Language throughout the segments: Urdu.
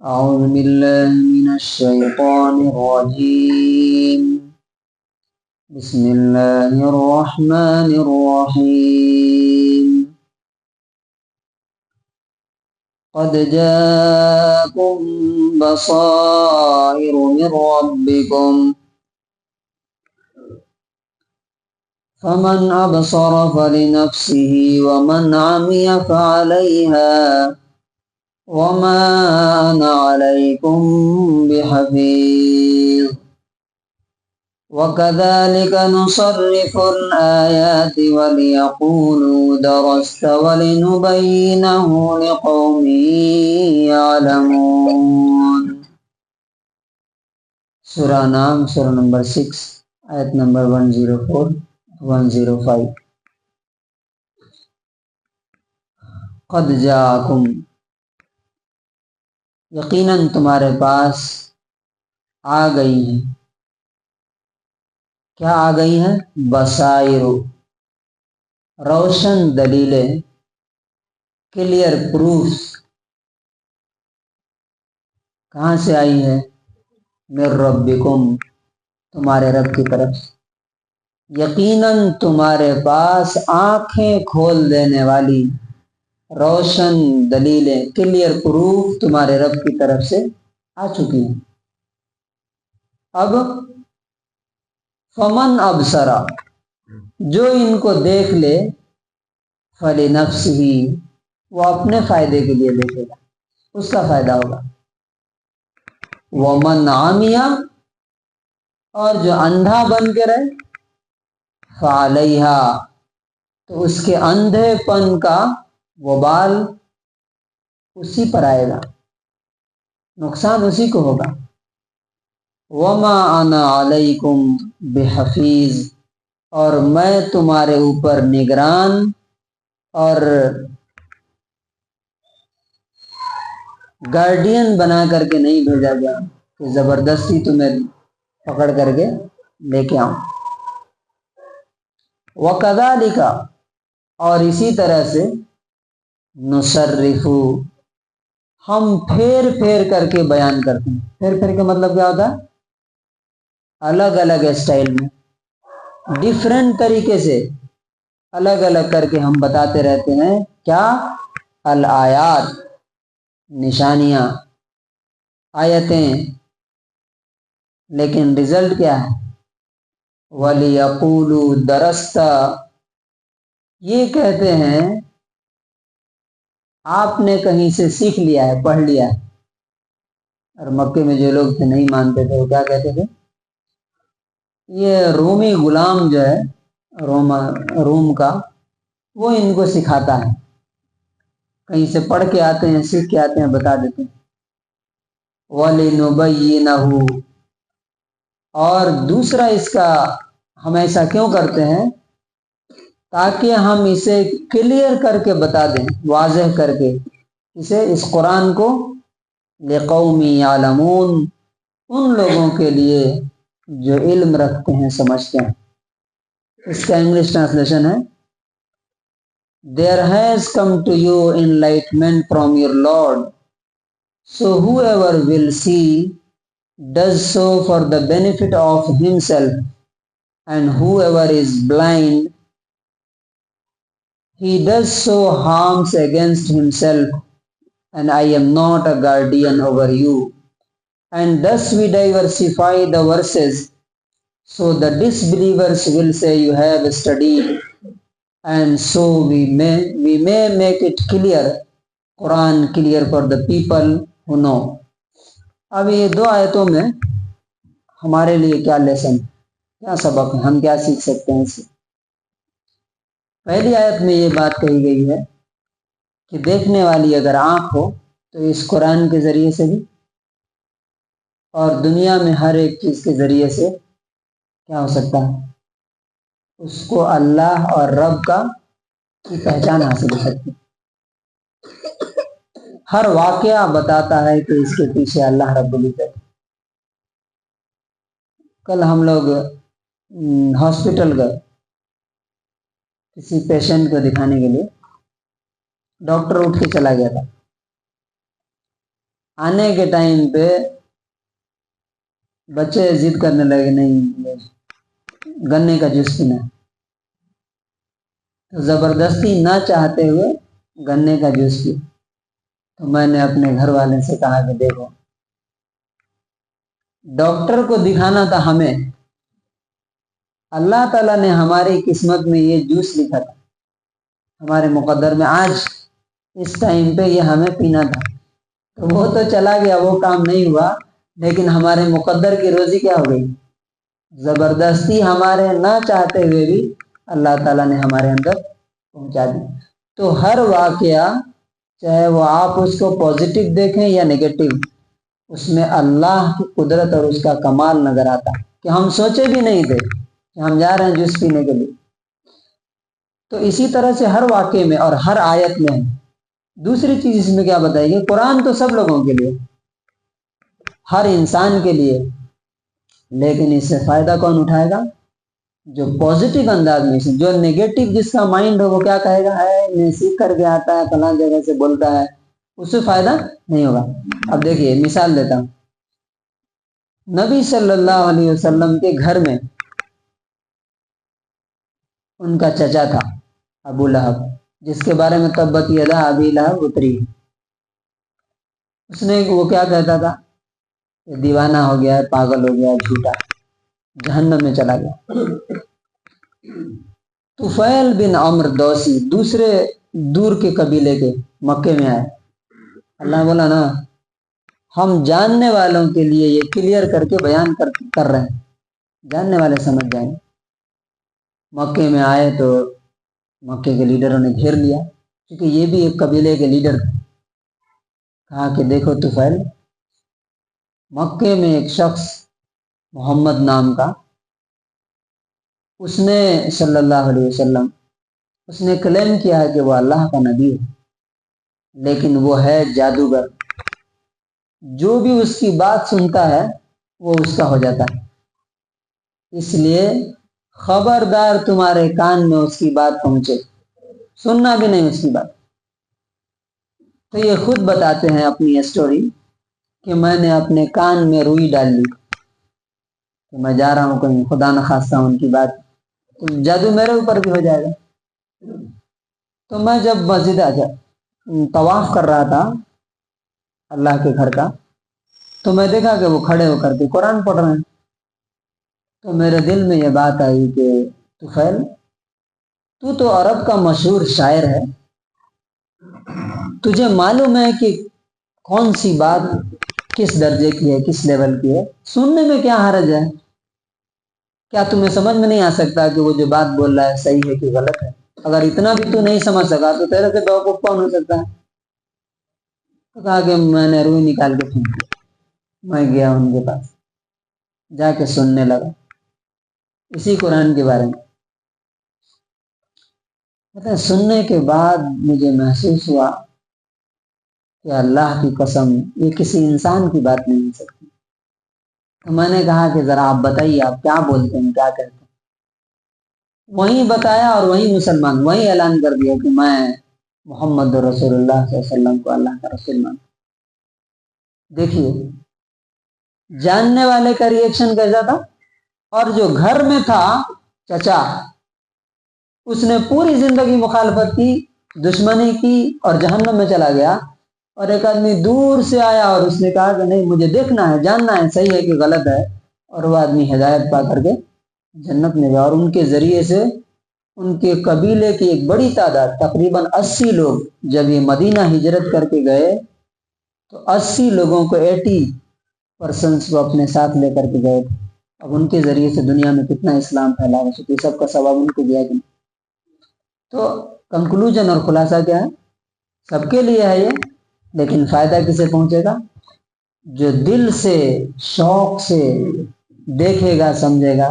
أعوذ بالله من الشيطان الرجيم. بسم الله الرحمن الرحيم. قد جاءكم بصائر من ربكم فمن أبصر فلنفسه ومن عمي فعليها وما أنا عليكم بحفيظ وكذلك نصرف الآيات وليقولوا درست ولنبينه لقوم يعلمون. سورہ نام سورہ نمبر 6 آیت نمبر 104-105. قد جاءکم، یقیناً تمہارے پاس آ گئی ہیں. کیا آ گئی ہیں؟ بصائر، روشن دلیلیں، کلیئر پروفس. کہاں سے آئی ہے؟ من ربکم، تمہارے رب کی طرف. یقیناً تمہارے پاس آنکھیں کھول دینے والی روشن دلیلیں، کلیئر پروف تمہارے رب کی طرف سے آ چکی ہیں. اب فمن ابصرا، جو ان کو دیکھ لے، فلنفسہ، وہ اپنے فائدے کے لیے دیکھے گا، اس کا فائدہ ہوگا. ومن عمی، اور جو اندھا بن کے رہے، فعلیہا، تو اس کے اندھے پن کا وبال اسی پر آئے گا، نقصان اسی کو ہوگا. وما انا علیکم بحفیظ، اور میں تمہارے اوپر نگران اور گارڈین بنا کر کے نہیں بھیجا گیا کہ زبردستی تمہیں پکڑ کر کے لے کے آؤں. وَكَذَلِكَ، اور اسی طرح سے، نصرف، ہم پھیر پھیر کر کے بیان کرتے ہیں. پھیر پھیر کے مطلب کیا ہوتا ہے؟ الگ الگ اسٹائل میں، ڈیفرنٹ طریقے سے، الگ الگ کر کے ہم بتاتے رہتے ہیں. کیا؟ الآیات، نشانیاں، آیتیں. لیکن رزلٹ کیا ہے؟ وَلِيَقُولُوا دَرَسْتَ، یہ کہتے ہیں آپ نے کہیں سے سیکھ لیا ہے، پڑھ لیا ہے. اور مکے میں جو لوگ تھے نہیں مانتے تھے، وہ کیا کہتے تھے؟ یہ رومی غلام جو ہے روم کا، وہ ان کو سکھاتا ہے. کہیں سے پڑھ کے آتے ہیں، سیکھ کے آتے ہیں، بتا دیتے ہیں. وَلِنُبَيِّنَهُ، اور دوسرا اس کا ہم ایسا کیوں کرتے ہیں؟ تاکہ ہم اسے کلیئر کر کے بتا دیں، واضح کر کے اسے، اس قرآن کو، لِقَوْمٍ يَعْلَمُونَ، ان لوگوں کے لیے جو علم رکھتے ہیں، سمجھتے ہیں. اس کا انگلش ٹرانسلیشن ہے: There has come to you enlightenment from your Lord, so whoever will see does so for the benefit of himself, and whoever is blind, he does so harms against himself, and I am not a guardian over you. And thus we diversify the verses, so the disbelievers will say you have studied, and so we may make it clear, Quran clear for the people who know. اب یہ دو آیتوں میں ہمارے لیے کیا لیسن، کیا سبق ہے، ہم کیا سیکھ سکتے ہیں اس سے؟ پہلی آیت میں یہ بات کہی گئی ہے کہ دیکھنے والی اگر آنکھ ہو تو اس قرآن کے ذریعے سے بھی، اور دنیا میں ہر ایک چیز کے ذریعے سے کیا ہو سکتا ہے؟ اس کو اللہ اور رب کی پہچان حاصل ہو سکتی. ہر واقعہ بتاتا ہے کہ اس کے پیچھے اللہ رب العزت. کل ہم لوگ ہاسپٹل گئے کسی پیشنٹ کو دکھانے کے لیے. ڈاکٹر اٹھ کے چلا گیا تھا. آنے کے ٹائم پہ بچے ضد کرنے لگے نہیں گنے کا جوس پینا، تو زبردستی نہ چاہتے ہوئے گنے کا جوس پیا۔ تو میں نے اپنے گھر والے سے کہا کہ دیکھو، ڈاکٹر کو دکھانا تھا ہمیں، اللہ تعالیٰ نے ہماری قسمت میں یہ جوس لکھا تھا، ہمارے مقدر میں آج اس ٹائم پہ یہ ہمیں پینا تھا، تو وہ تو چلا گیا، وہ کام نہیں ہوا، لیکن ہمارے مقدر کی روزی کیا ہو گئی؟ زبردستی ہمارے نہ چاہتے ہوئے بھی اللہ تعالیٰ نے ہمارے اندر پہنچا دی۔ تو ہر واقعہ چاہے وہ آپ اس کو پازیٹیو دیکھیں یا نیگیٹو، اس میں اللہ کی قدرت اور اس کا کمال نظر آتا ہے کہ ہم سوچے بھی نہیں تھے کہ ہم جا رہے ہیں جوس پینے کے لیے۔ تو اسی طرح سے ہر واقعے میں اور ہر آیت میں ہے۔ دوسری چیز اس میں کیا بتائی گئی؟ قرآن تو سب لوگوں کے لیے، ہر انسان کے لیے، لیکن اس سے فائدہ کون اٹھائے گا؟ جو پازیٹیو انداز میں، جو نیگیٹو جس کا مائنڈ ہو وہ کیا کہے گا؟ میں سیکھ کر کے آتا ہے، فلاں جگہ سے بولتا ہے، اس سے فائدہ نہیں ہوگا۔ اب دیکھیے مثال دیتا ہوں، نبی صلی اللہ علیہ وسلم کے گھر میں ان کا چچا تھا ابو لہب، جس کے بارے میں تبت یدا ابی لہب اتری، اس نے وہ کیا کہتا تھا کہ دیوانہ ہو گیا ہے، پاگل ہو گیا ہے، جھوٹا، جہنم میں چلا گیا۔ طفیل بن عمر دوسی دوسرے دور کے قبیلے کے مکے میں آئے۔ اللہ بولا نا ہم جاننے والوں کے لیے یہ کلیئر کر کے بیان کر رہے ہیں، جاننے والے سمجھ جائیں۔ مکے میں آئے تو مکے کے لیڈروں نے گھیر لیا، کیونکہ یہ بھی ایک قبیلے کے لیڈر تھے۔ کہا کہ دیکھو طفیل، مکے میں ایک شخص محمد نام کا، اس نے صلی اللہ علیہ وسلم، اس نے کلیم کیا ہے کہ وہ اللہ کا نبی ہے، لیکن وہ ہے جادوگر، جو بھی اس کی بات سنتا ہے وہ اس کا ہو جاتا ہے، اس لیے خبردار تمہارے کان میں اس کی بات پہنچے، سننا بھی نہیں اس کی بات۔ تو یہ خود بتاتے ہیں اپنی اسٹوری کہ میں نے اپنے کان میں روئی ڈال لی کہ میں جا رہا ہوں کہیں، خدا نخواستہ ان کی بات، تو جادو میرے اوپر بھی ہو جائے گا۔ تو میں جب مسجد طواف کر رہا تھا اللہ کے گھر کا، تو میں دیکھا کہ وہ کھڑے ہو کر کے قرآن پڑھ رہے ہیں، تو میرے دل میں یہ بات آئی کہ طفیل، تو عرب کا مشہور شاعر ہے، تجھے معلوم ہے کہ کون سی بات کس درجے کی ہے، کس لیول کی ہے، سننے میں کیا حرج ہے؟ کیا تمہیں سمجھ میں نہیں آ سکتا کہ وہ جو بات بول رہا ہے صحیح ہے کہ غلط ہے؟ اگر اتنا بھی تو نہیں سمجھ سکا تو تیرے سے بیوقوف کون ہو سکتا ہے؟ تو کہا کہ میں نے روئی نکال کے پھینک دی۔ میں گیا ان کے پاس، جا کے سننے لگا اسی قرآن کے بارے میں۔ پتہ سننے کے بعد مجھے محسوس ہوا کہ اللہ کی قسم یہ کسی انسان کی بات نہیں ہو سکتی۔ تو میں نے کہا کہ ذرا آپ بتائیے، آپ کیا بولتے ہیں، کیا کہتے ہیں؟ وہیں بتایا اور وہیں مسلمان، وہیں اعلان کر دیا کہ میں محمد رسول اللہ صلی اللہ علیہ وسلم کو اللہ کا رسول مانتا۔ دیکھیے جاننے والے کا ریئیکشن کیسا تھا، اور جو گھر میں تھا چچا، اس نے پوری زندگی مخالفت کی، دشمنی کی اور جہنم میں چلا گیا۔ اور ایک آدمی دور سے آیا اور اس نے کہا کہ نہیں مجھے دیکھنا ہے، جاننا ہے صحیح ہے کہ غلط ہے، اور وہ آدمی ہدایت پا کر کے جنت میں گیا۔ اور ان کے ذریعے سے ان کے قبیلے کی ایک بڑی تعداد، تقریباً 80 لوگ، جب یہ مدینہ ہجرت کر کے گئے تو 80 لوگوں کو 80% کو اپنے ساتھ لے کر کے گئے تھے۔ اب ان کے ذریعے سے دنیا میں کتنا اسلام پھیلا ہو سکے، سب کا ثواب ان کو دیا گیا۔ تو کنکلوژن اور خلاصہ کیا ہے؟ سب کے لیے ہے یہ، لیکن فائدہ کسے پہنچے گا؟ جو دل سے شوق سے دیکھے گا، سمجھے گا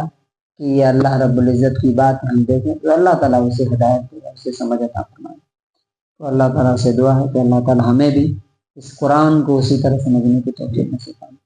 کہ یہ اللہ رب العزت کی بات ہم دیکھیں، تو اللہ تعالیٰ اسے ہدایت دے گا، اسے سمجھ عطا فرمائے۔ تو اللہ تعالیٰ سے دعا ہے کہ اللہ تعالیٰ ہمیں بھی اس قرآن کو اسی طرح سمجھنے کی توفیق نصیب فرمائے۔